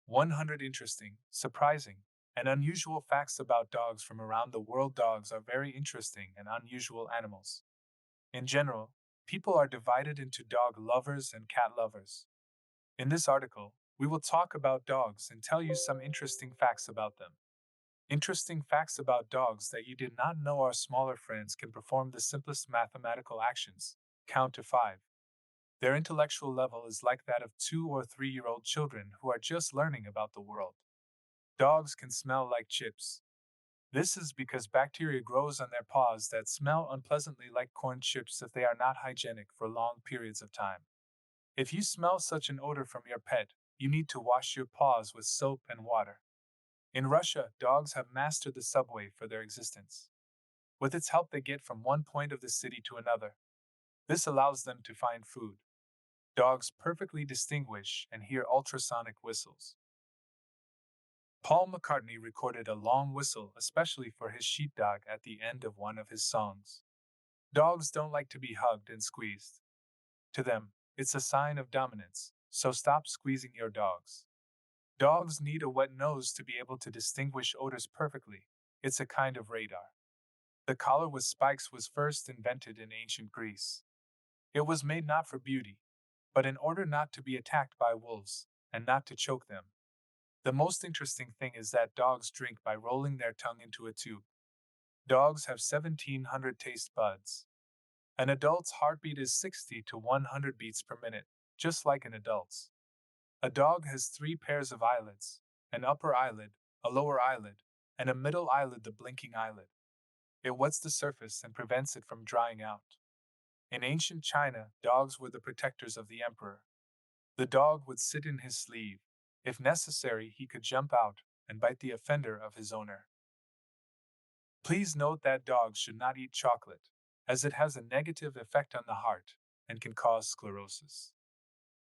100 interesting, surprising, and unusual facts about dogs from around the world. Dogs are very interesting and unusual animals. In general, people are divided into dog lovers and cat lovers. In this article, we will talk about dogs and tell you some interesting facts about them. Interesting facts about dogs that you did not know. Our smaller friends can perform the simplest mathematical actions, count to 5. Their intellectual level is like that of 2 or 3-year-old children who are just learning about the world. Dogs can smell like chips. This is because bacteria grows on their paws that smell unpleasantly like corn chips if they are not hygienic for long periods of time. If you smell such an odor from your pet, you need to wash your paws with soap and water. In Russia, dogs have mastered the subway for their existence. With its help, they get from one point of the city to another. This allows them to find food. Dogs perfectly distinguish and hear ultrasonic whistles. Paul McCartney recorded a long whistle especially for his sheepdog at the end of one of his songs. Dogs don't like to be hugged and squeezed. To them, it's a sign of dominance, so stop squeezing your dogs. Dogs need a wet nose to be able to distinguish odors perfectly. It's a kind of radar. The collar with spikes was first invented in ancient Greece. It was made not for beauty, but in order not to be attacked by wolves and not to choke them. The most interesting thing is that dogs drink by rolling their tongue into a tube. Dogs have 1,700 taste buds. An adult's heartbeat is 60 to 100 beats per minute, just like an adult's. A dog has 3 pairs of eyelids: an upper eyelid, a lower eyelid, and a middle eyelid, the blinking eyelid. It wets the surface and prevents it from drying out. In ancient China, dogs were the protectors of the emperor. The dog would sit in his sleeve. If necessary, he could jump out and bite the offender of his owner. Please note that dogs should not eat chocolate, as it has a negative effect on the heart and can cause sclerosis.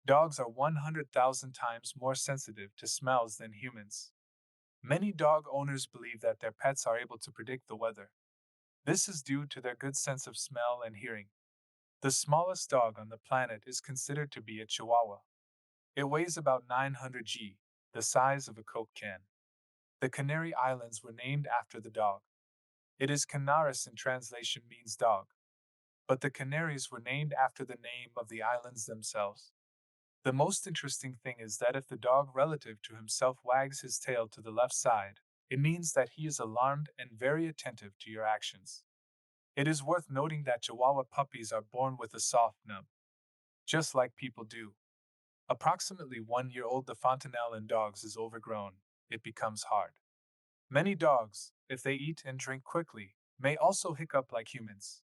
Dogs are 100,000 times more sensitive to smells than humans. Many dog owners believe that their pets are able to predict the weather. This is due to their good sense of smell and hearing. The smallest dog on the planet is considered to be a Chihuahua. It weighs about 900 g, the size of a Coke can. The Canary Islands were named after the dog. It is Canaris in translation means dog, but the Canaries were named after the name of the islands themselves. The most interesting thing is that if the dog relative to himself wags his tail to the left side, it means that he is alarmed and very attentive to your actions. It is worth noting that Chihuahua puppies are born with a soft nub, just like people do. Approximately 1 year old, the fontanelle in dogs is overgrown. It becomes hard. Many dogs, if they eat and drink quickly, may also hiccup like humans.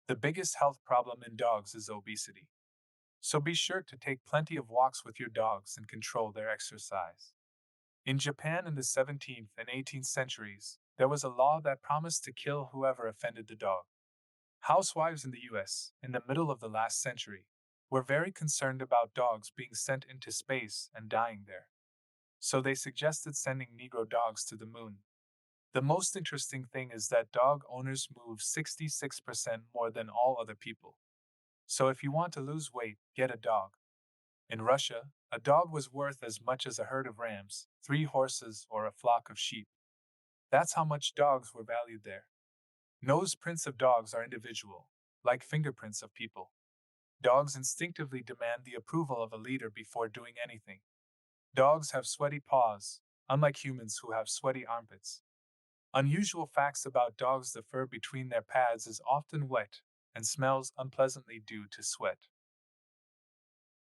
The biggest health problem in dogs is obesity. So be sure to take plenty of walks with your dogs and control their exercise. In Japan in the 17th and 18th centuries, there was a law that promised to kill whoever offended the dog. Housewives in the US, in the middle of the last century, were very concerned about dogs being sent into space and dying there. So they suggested sending Negro dogs to the moon. The most interesting thing is that dog owners move 66% more than all other people. So if you want to lose weight, get a dog. In Russia, a dog was worth as much as a herd of rams, 3 horses, or a flock of sheep. That's how much dogs were valued there. Nose prints of dogs are individual, like fingerprints of people. Dogs instinctively demand the approval of a leader before doing anything. Dogs have sweaty paws, unlike humans who have sweaty armpits. Unusual facts about dogs: the fur between their pads is often wet and smells unpleasantly due to sweat.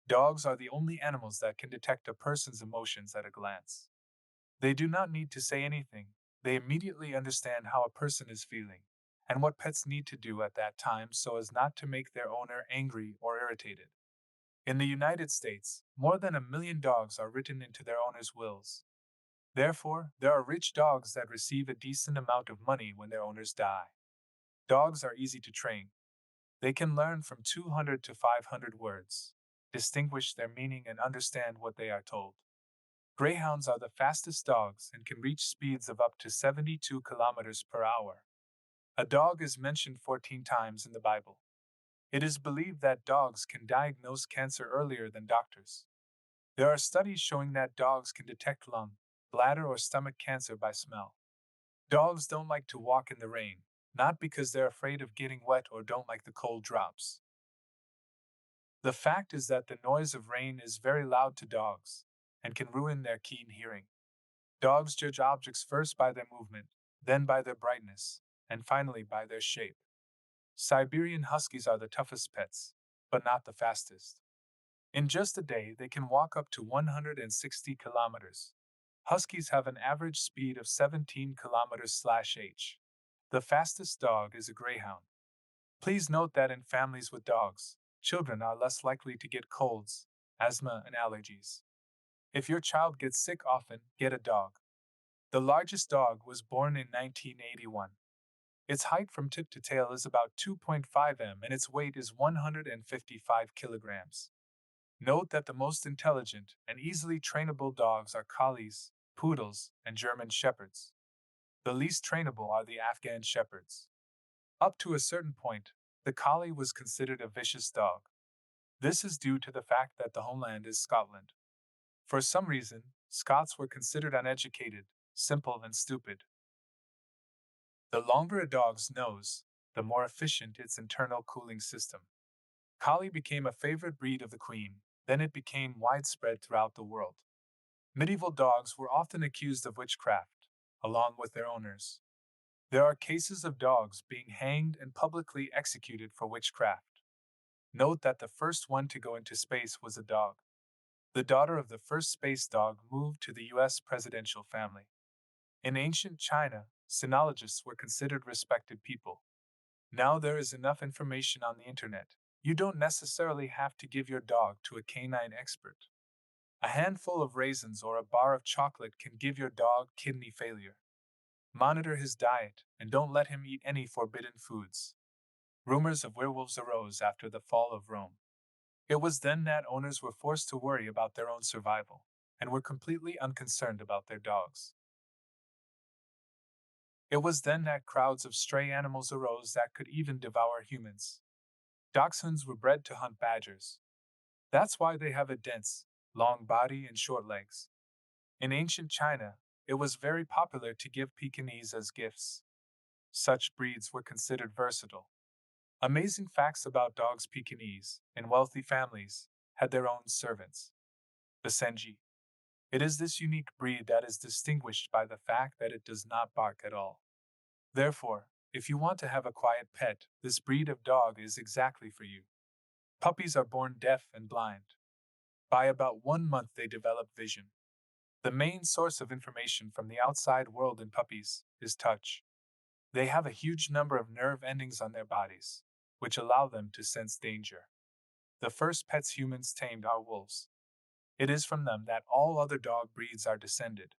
Dogs are the only animals that can detect a person's emotions at a glance. They do not need to say anything, they immediately understand how a person is feeling and what pets need to do at that time so as not to make their owner angry or irritated. In the United States, more than 1 million dogs are written into their owners' wills. Therefore, there are rich dogs that receive a decent amount of money when their owners die. Dogs are easy to train. They can learn from 200 to 500 words, distinguish their meaning, and understand what they are told. Greyhounds are the fastest dogs and can reach speeds of up to 72 kilometers per hour. A dog is mentioned 14 times in the Bible. It is believed that dogs can diagnose cancer earlier than doctors. There are studies showing that dogs can detect lung, bladder, or stomach cancer by smell. Dogs don't like to walk in the rain, not because they're afraid of getting wet or don't like the cold drops. The fact is that the noise of rain is very loud to dogs and can ruin their keen hearing. Dogs judge objects first by their movement, then by their brightness, and finally by their shape. Siberian Huskies are the toughest pets, but not the fastest. In just a day, they can walk up to 160 kilometers. Huskies have an average speed of 17 kilometers/h. The fastest dog is a greyhound. Please note that in families with dogs, children are less likely to get colds, asthma, and allergies. If your child gets sick often, get a dog. The largest dog was born in 1981. Its height from tip to tail is about 2.5 m and its weight is 155 kilograms. Note that the most intelligent and easily trainable dogs are collies, poodles, and German shepherds. The least trainable are the Afghan shepherds. Up to a certain point, the collie was considered a vicious dog. This is due to the fact that the homeland is Scotland. For some reason, Scots were considered uneducated, simple, and stupid. The longer a dog's nose, the more efficient its internal cooling system. Collie became a favorite breed of the Queen, then it became widespread throughout the world. Medieval dogs were often accused of witchcraft, along with their owners. There are cases of dogs being hanged and publicly executed for witchcraft. Note that the first one to go into space was a dog. The daughter of the first space dog moved to the US presidential family. In ancient China, sinologists were considered respected people. Now there is enough information on the internet. You don't necessarily have to give your dog to a canine expert. A handful of raisins or a bar of chocolate can give your dog kidney failure. Monitor his diet and don't let him eat any forbidden foods. Rumors of werewolves arose after the fall of Rome. It was then that owners were forced to worry about their own survival and were completely unconcerned about their dogs. It was then that crowds of stray animals arose that could even devour humans. Dachshunds were bred to hunt badgers. That's why they have a dense, long body and short legs. In ancient China, it was very popular to give Pekingese as gifts. Such breeds were considered versatile. Amazing facts about dogs. Pekingese, in wealthy families, had their own servants, the Senji. It is this unique breed that is distinguished by the fact that it does not bark at all. Therefore, if you want to have a quiet pet, this breed of dog is exactly for you. Puppies are born deaf and blind. By about 1 month, they develop vision. The main source of information from the outside world in puppies is touch. They have a huge number of nerve endings on their bodies, which allow them to sense danger. The first pets humans tamed are wolves. It is from them that all other dog breeds are descended.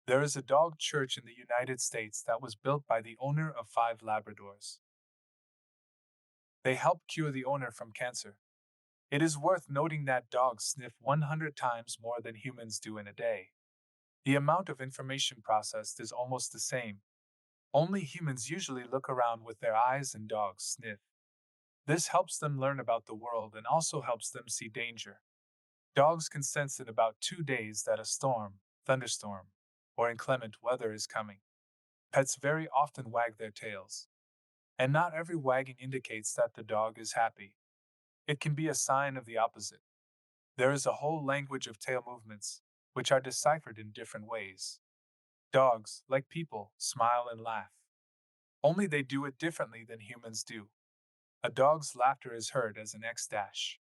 There is a dog church in the United States that was built by the owner of 5 Labradors. They helped cure the owner from cancer. It is worth noting that dogs sniff 100 times more than humans do in a day. The amount of information processed is almost the same. Only humans usually look around with their eyes and dogs sniff. This helps them learn about the world and also helps them see danger. Dogs can sense in about 2 days that a storm, thunderstorm, or inclement weather is coming. Pets very often wag their tails. And not every wagging indicates that the dog is happy. It can be a sign of the opposite. There is a whole language of tail movements, which are deciphered in different ways. Dogs, like people, smile and laugh. Only they do it differently than humans do. A dog's laughter is heard as an X dash.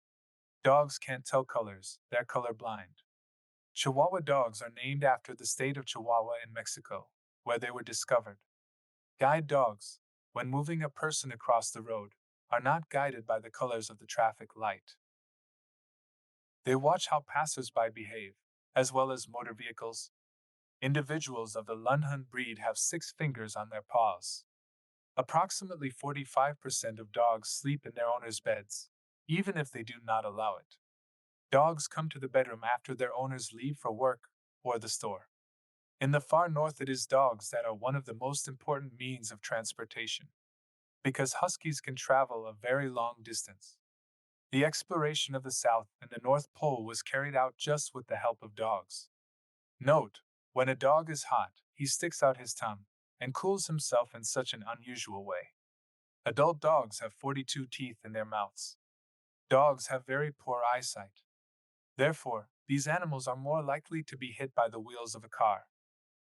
Dogs can't tell colors, they're colorblind. Chihuahua dogs are named after the state of Chihuahua in Mexico, where they were discovered. Guide dogs, when moving a person across the road, are not guided by the colors of the traffic light. They watch how passers-by behave, as well as motor vehicles. Individuals of the Lunhund breed have 6 fingers on their paws. Approximately 45% of dogs sleep in their owners' beds, even if they do not allow it. Dogs come to the bedroom after their owners leave for work or the store. In the far north, it is dogs that are one of the most important means of transportation, because huskies can travel a very long distance. The exploration of the South and the North Pole was carried out just with the help of dogs. Note, when a dog is hot, he sticks out his tongue and cools himself in such an unusual way. Adult dogs have 42 teeth in their mouths. Dogs have very poor eyesight. Therefore, these animals are more likely to be hit by the wheels of a car.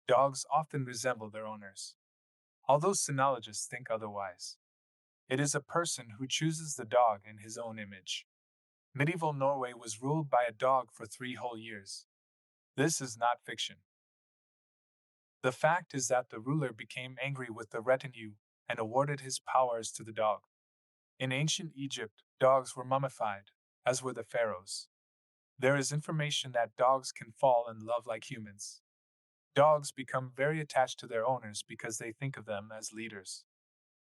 Dogs often resemble their owners, although sinologists think otherwise. It is a person who chooses the dog in his own image. Medieval Norway was ruled by a dog for 3 whole years. This is not fiction. The fact is that the ruler became angry with the retinue and awarded his powers to the dog. In ancient Egypt, dogs were mummified, as were the pharaohs. There is information that dogs can fall in love like humans. Dogs become very attached to their owners because they think of them as leaders.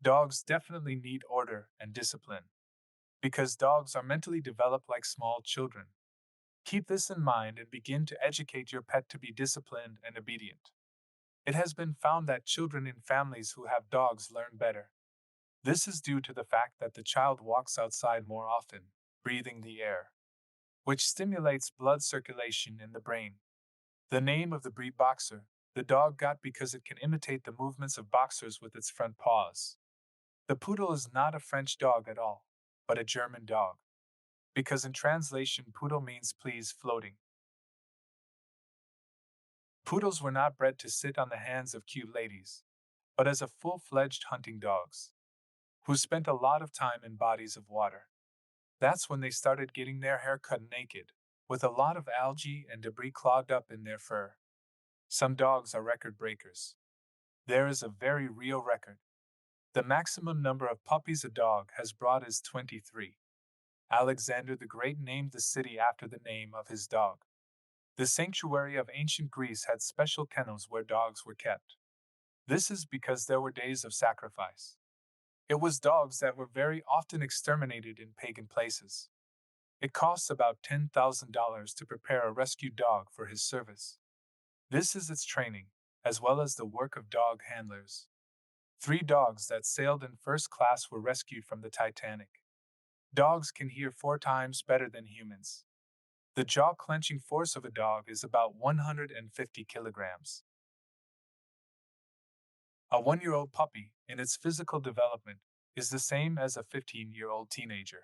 Dogs definitely need order and discipline, because dogs are mentally developed like small children. Keep this in mind and begin to educate your pet to be disciplined and obedient. It has been found that children in families who have dogs learn better. This is due to the fact that the child walks outside more often, breathing the air, which stimulates blood circulation in the brain. The name of the breed boxer, the dog got because it can imitate the movements of boxers with its front paws. The poodle is not a French dog at all, but a German dog, because in translation, poodle means please floating. Poodles were not bred to sit on the hands of cute ladies, but as a full-fledged hunting dogs, who spent a lot of time in bodies of water. That's when they started getting their hair cut naked, with a lot of algae and debris clogged up in their fur. Some dogs are record breakers. There is a very real record. The maximum number of puppies a dog has brought is 23. Alexander the Great named the city after the name of his dog. The sanctuary of ancient Greece had special kennels where dogs were kept. This is because there were days of sacrifice. It was dogs that were very often exterminated in pagan places. It costs about $10,000 to prepare a rescued dog for his service. This is its training, as well as the work of dog handlers. 3 dogs that sailed in first class were rescued from the Titanic. Dogs can hear 4 times better than humans. The jaw-clenching force of a dog is about 150 kilograms. A 1-year-old puppy, in its physical development, is the same as a 15-year-old teenager.